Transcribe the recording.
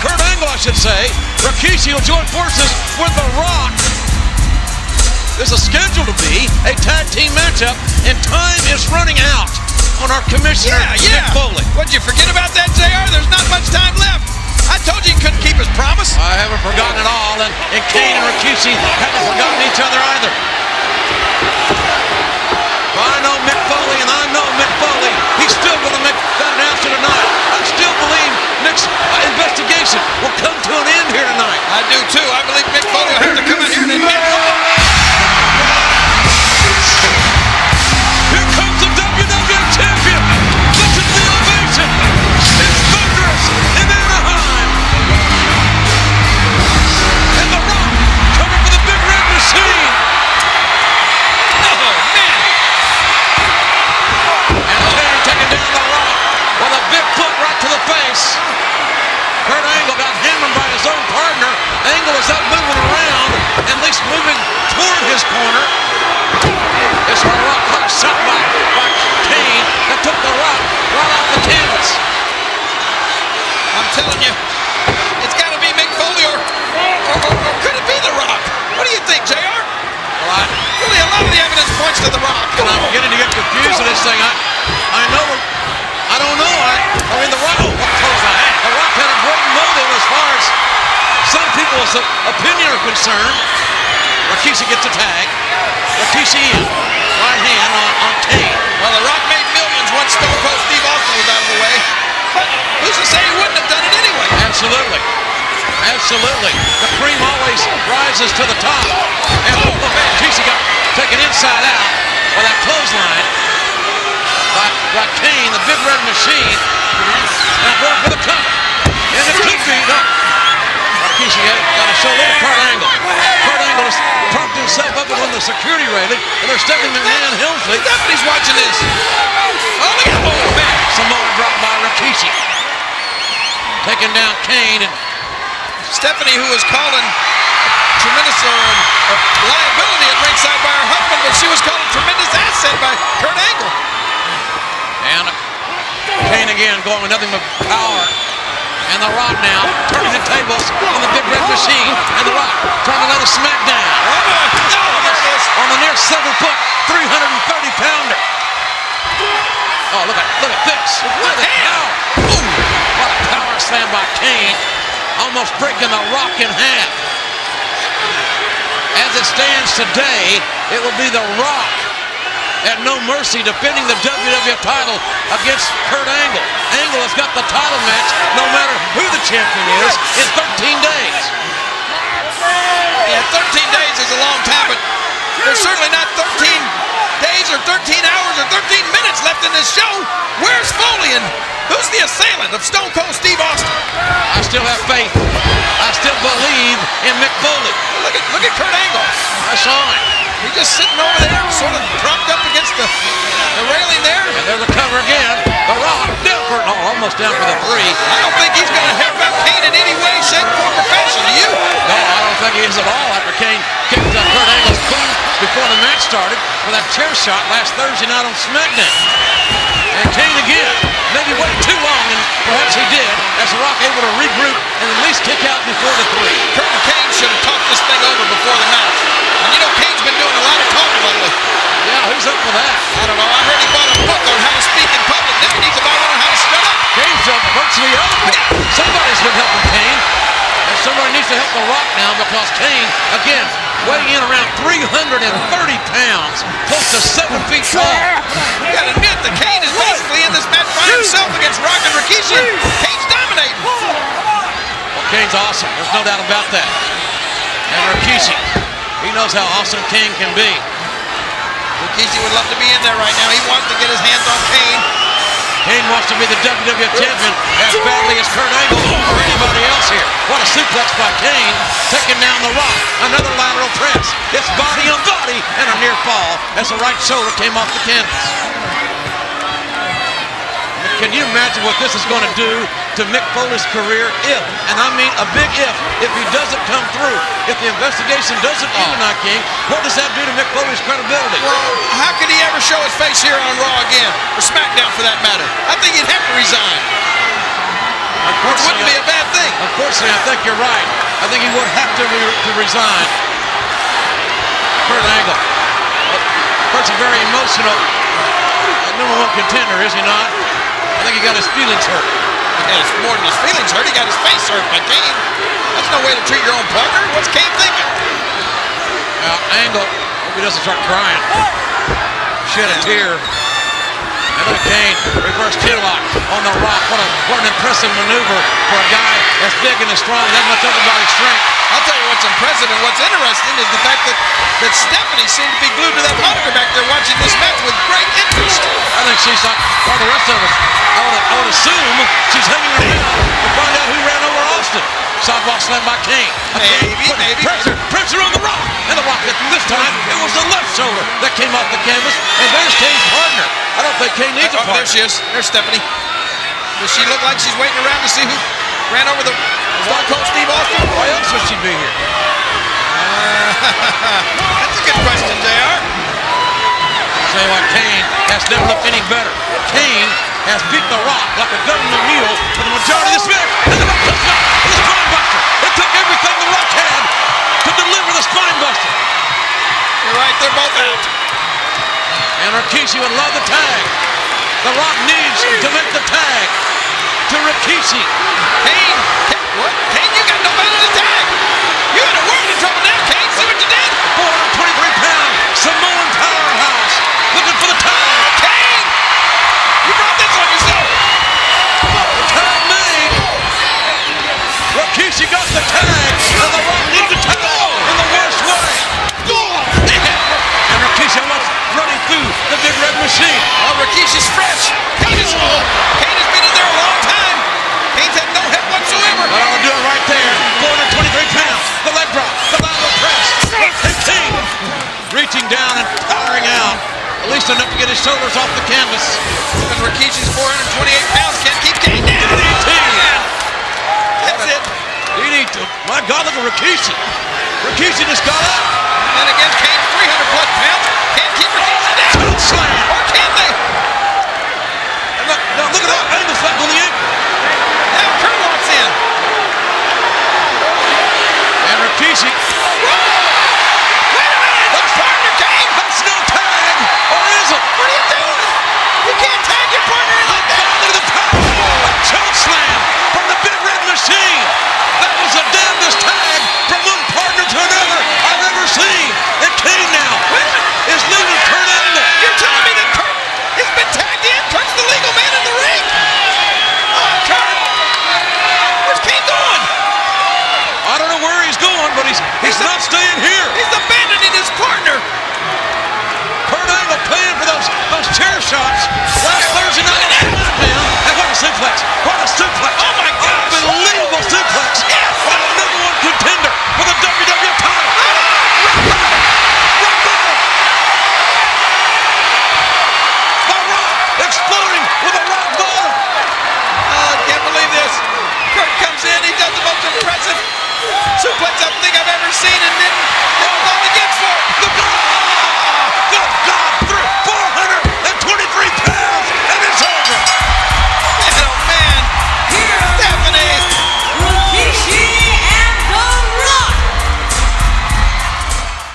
Kurt Angle, I should say. Rikishi will join forces with The Rock. This is scheduled to be a tag team matchup, and time is running out on our commissioner, Mick Foley. What'd you forget about that, JR? There's not much time left. I told you he couldn't keep his promise. I haven't forgotten it all, and Kane and Rikishi haven't forgotten each other either. But I know Mick Foley, and I know Mick Foley. He's still going to make that announcement tonight. I still believe Mick's investigation will come to an end here tonight. I do too. I believe Mick Foley will have to come in here and admit. Here comes the WWE Champion. Listen to the ovation. It's thunderous in Anaheim. And The Rock coming for the big red machine. Oh, man. And Kane taking down The Rock with a big foot right to the face. Kurt Angle got hammered by his own partner. Angle is up moving around, at least moving toward his corner. This one Rock caught a shot by Kane that took The Rock right off the canvas. I'm telling you, it's got to be Mick Foley or could it be The Rock? What do you think, JR? Well, really, a lot of the evidence points to The Rock. and I'm beginning to get confused with this thing. I don't know. I mean, The Rock, The Rock had a great motive as far as some people's opinion are concerned. Rikishi gets a tag. Rikishi in. Right hand on Kane. Well, The Rock made millions once Stone Cold Steve Austin was out of the way. But who's to say he wouldn't have done it anyway? Absolutely. Absolutely. The cream always rises to the top. And look, Rikishi got taken inside out with that clothesline by Kane, the big red machine. Now going for the cover. And it could be, no. Rikishi got a shoulder to Kurt Angle. Kurt Angle has propped himself up on the security railing, and they're stepping McMahon Helmsley. Nobody's watching this. Oh, look at that. Oh, man. Samoa dropped by Rikishi. Taking down Kane. And Stephanie, who was calling tremendous liability at ringside by her husband, but she was called a tremendous asset by Kurt Angle. And Kane again going with nothing but power. And The Rock now turning the tables on the big red machine. And The Rock trying to let a smackdown. On the near 7-foot, 330-pounder. Oh, look at this. What the hell? Ooh, what a power slam by Kane. Almost breaking The Rock in half. As it stands today, it will be The Rock at No Mercy defending the WWF title against Kurt Angle. Angle has got the title match no matter who the champion is in 13 days. Yeah, 13 days is a long time, but there's certainly not 13 days or 13 hours or 13 minutes left in this show. Where's Foley and who's the assailant of Stone Cold Steve Austin? I still have faith. I still believe in Mick Foley. Look at Kurt Angle. I saw him. He's just sitting over there, sort of propped up against the railing there. And there's a cover again. The Rock down for, almost down for the 3. I don't think he's going to help out Kane in any way, shape, form, or fashion. Do you? No, I don't think he is at all after Kane kicked Kurt Angle's boot before the match started with that chair shot last Thursday night on SmackDown. And Kane again, maybe waited too long, and perhaps he did, as The Rock able to regroup and at least kick out before the 3. Kurt and Kane should have talked this thing over before the match. And you know, Kane's been doing a lot of talking lately. Yeah, who's up for that? I don't know. I heard he bought a book on how to speak in public. Now he needs to buy one on how to shut up. Kane's virtually eloquent. Somebody's been helping Kane. And somebody needs to help The Rock now because Kane, again, weighing in around 330 pounds, close to 7 feet tall. You gotta admit that Kane is basically in this match by himself against Rock and Rikishi. Kane's dominating. Well, Kane's awesome. There's no doubt about that. And Rikishi, he knows how awesome Kane can be. Rikishi would love to be in there right now. He wants to get his hands on Kane. Kane wants to be the WWF champion as badly as Kurt Angle or anybody else here. What a suplex by Kane, taking down The Rock. Another lateral press. It's body on body and a near fall as the right shoulder came off the canvas. Can you imagine what this is going to do to Mick Foley's career if, and I mean a big if he doesn't come through, if the investigation doesn't end tonight, King, what does that do to Mick Foley's credibility? Well, how could he ever show his face here on Raw again, or SmackDown for that matter? I think he'd have to resign. Which wouldn't be a bad thing. Unfortunately, I think you're right. I think he would have to resign. Kurt Angle. Kurt's a very emotional #1 contender, is he not? I think he got his feelings hurt. Yeah, it's more than his feelings hurt. He got his face hurt by Kane. That's no way to treat your own partner. What's Kane thinking? Angle, hope he doesn't start crying. Shed a tear. And look at Kane, reverse chin lock on the Rock. What an impressive maneuver for a guy as big and as strong, that much upper body strength. I'll tell you what's impressive and what's interesting is the fact that Stephanie seemed to be glued to that monitor back there watching this match with great interest. I think she's like all the rest of us. I would assume she's hanging around to find out who ran over Austin. Sidewalk slam by Kane. Maybe. Pressure on the Rock. And the Rock, this time, it was the left shoulder that came off the canvas. And there's Kane's partner. I don't think Kane needs a partner. There she is. There's Stephanie. Does she look like she's waiting around to see who ran over the Stone Cold Steve Austin? Why else would she be here? That's a good question, JR. Say what, Kane has never looked any better. Kane has beat the Rock like a government mule for the majority of this match. And the Rock comes out with a spine buster. It took everything the Rock had to deliver the spine buster. You're right, they're both out. And Rikishi would love the tag. The Rock needs to make the tag to Rikishi. Kane, what? Kane, you got nobody to tag. You in a world of trouble now, Kane. See what you did? 423-pound Samoan powerhouse looking for the tag. Kane, you brought this on yourself. Tag made. Rikishi got the tag, and the Rock needs the tag in the worst way. And Rikishi almost running through the big red machine. Oh, Rikishi's fresh. Kane has been in there a long time. Kane's had no hit whatsoever. But I'll do it right there. 423 pounds. The leg drop. The lateral press. And Kane reaching down and powering out. At least enough to get his shoulders off the canvas. And Rikishi's 428 pounds can't keep Kane down. DDT. That's it. DDT. My God, look at Rikishi. Rikishi just got up. And again, Kane, 300 plus pounds. Can't keep Rikishi down. Toad slam. Or can they? And look at that angle slap on the ankle. Now Kurt walks in. And Rikishi. Whoa! Wait a minute. That's partner, Kane. That's no tag. Or is it? What are you doing? You can't tag your partner in like that. Look at the power. A choke slam from the big red machine. That was the damnedest tag from one partner to another I've ever seen. And Kane now is leaving Kurt Angle. You're telling me that Kurt has been tagged in? Kurt's the legal man in the ring. Oh, Kurt. Where's Kane going? I don't know where he's going, but he's not staying